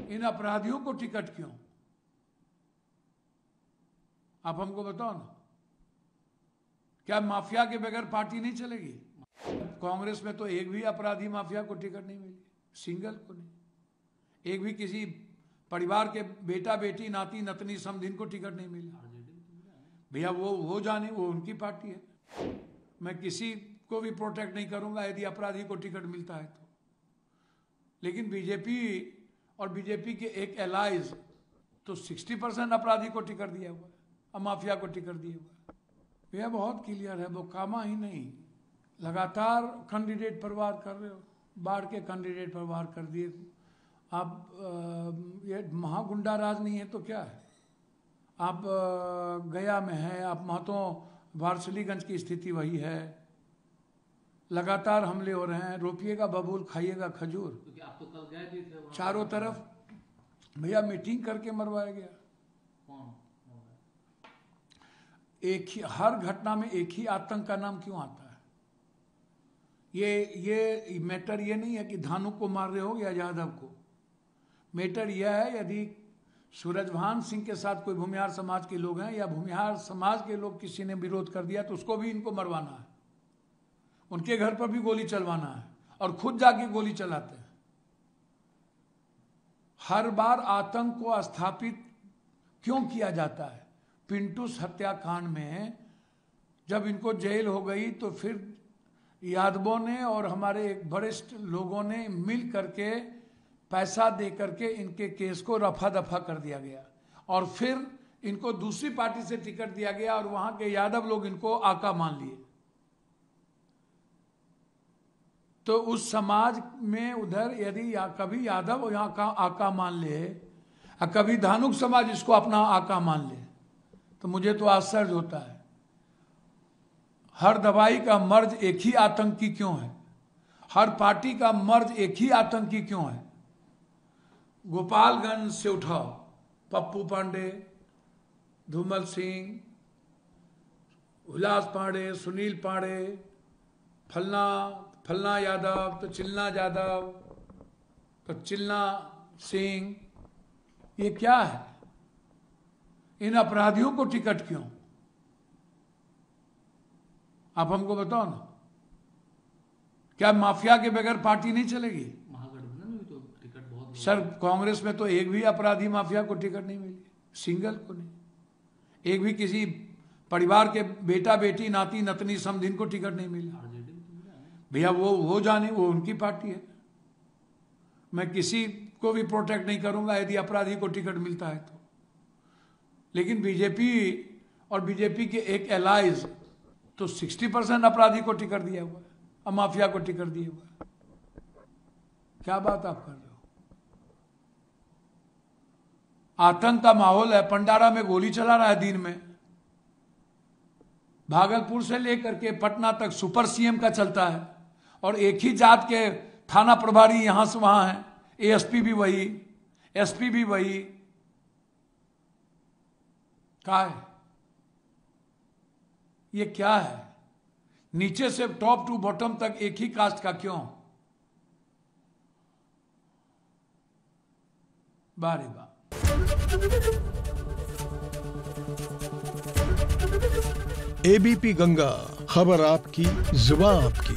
इन अपराधियों को टिकट क्यों? आप हमको बताओ ना, क्या माफिया के बगैर पार्टी नहीं चलेगी? कांग्रेस में तो एक भी अपराधी माफिया को टिकट नहीं मिली, सिंगल को नहीं। एक भी किसी परिवार के बेटा बेटी नाती नतनी समधिन को टिकट नहीं मिला। भैया वो जाने, वो उनकी पार्टी है। मैं किसी को भी प्रोटेक्ट नहीं करूंगा यदि अपराधी को टिकट मिलता है तो। लेकिन बीजेपी और बीजेपी के एक एलाइज तो 60% अपराधी को टिकट दिया हुआ है और माफिया को टिकट दिया हुआ है। भैया बहुत क्लियर है, वो कामा ही नहीं, लगातार कैंडिडेट पर वार कर रहे हो। बाढ़ के कैंडिडेट पर वार कर दिए आप। ये महागुंडा राज नहीं है तो क्या है? आप गया में है, आप महतो वारसलीगंज की स्थिति वही है। लगातार हमले हो रहे हैं, रोपिएगा बबूल खाइएगा खजूर। क्योंकि आप तो कल गए भी थे चारों तरफ भैया मीटिंग करके मरवाया गया। कौन? एक ही, हर घटना में एक ही आतंक का नाम क्यों आता है? ये मैटर ये नहीं है कि धानु को मार रहे हो या यादव को। मैटर यह है यदि सूरजभान सिंह के साथ कोई भूमिहार समाज के लोग हैं या भूमिहार समाज के लोग किसी ने विरोध कर दिया तो उसको भी इनको मरवाना है, उनके घर पर भी गोली चलवाना है और खुद जाके गोली चलाते हैं। हर बार आतंक को स्थापित क्यों किया जाता है? पिंटूस हत्याकांड में जब इनको जेल हो गई तो फिर यादवों ने और हमारे एक वरिष्ठ लोगों ने मिल करके पैसा दे करके इनके केस को रफा दफा कर दिया गया और फिर इनको दूसरी पार्टी से टिकट दिया गया और वहां के यादव लोग इनको आका मान लिए। तो उस समाज में उधर यदि कभी यादव यहाँ का आका मान ले और कभी धानुक समाज इसको अपना आका मान ले तो मुझे तो आश्चर्य होता है। हर दवाई का मर्ज एक ही आतंकी क्यों है? हर पार्टी का मर्ज एक ही आतंकी क्यों है? गोपालगंज से उठाओ, पप्पू पांडे, धूमल सिंह, उल्लास पांडे, सुनील पांडे, फलना यादव, तो चिल्ला यादव, तो चिल्ला सिंह, ये क्या है? इन अपराधियों को टिकट क्यों? आप हमको बताओ ना, क्या माफिया के बगैर पार्टी नहीं चलेगी? महागठबंधन में तो टिकट बहुत सर कांग्रेस में तो एक भी अपराधी माफिया को टिकट नहीं मिली, सिंगल को नहीं। एक भी किसी परिवार के बेटा बेटी नाती नतनी समधिन को टिकट नहीं मिला। भैया वो जाने, वो उनकी पार्टी है। मैं किसी को भी प्रोटेक्ट नहीं करूंगा यदि अपराधी को टिकट मिलता है तो। लेकिन बीजेपी और बीजेपी के एक एलाइज तो 60% अपराधी को टिकट दिया हुआ है और माफिया को टिकट दिया हुआ है। क्या बात आप कर रहे हो? आतंक का माहौल है, पंडारा में गोली चला रहा है दिन में। भागलपुर से लेकर के पटना तक सुपर सीएम का चलता है और एक ही जात के थाना प्रभारी यहां से वहां है, एएसपी भी वही, एसपी भी वही। क्या है ये? क्या है? नीचे से टॉप टू बॉटम तक एक ही कास्ट का क्यों? बारे बा एबीपी गंगा, खबर आपकी, जुबान आपकी।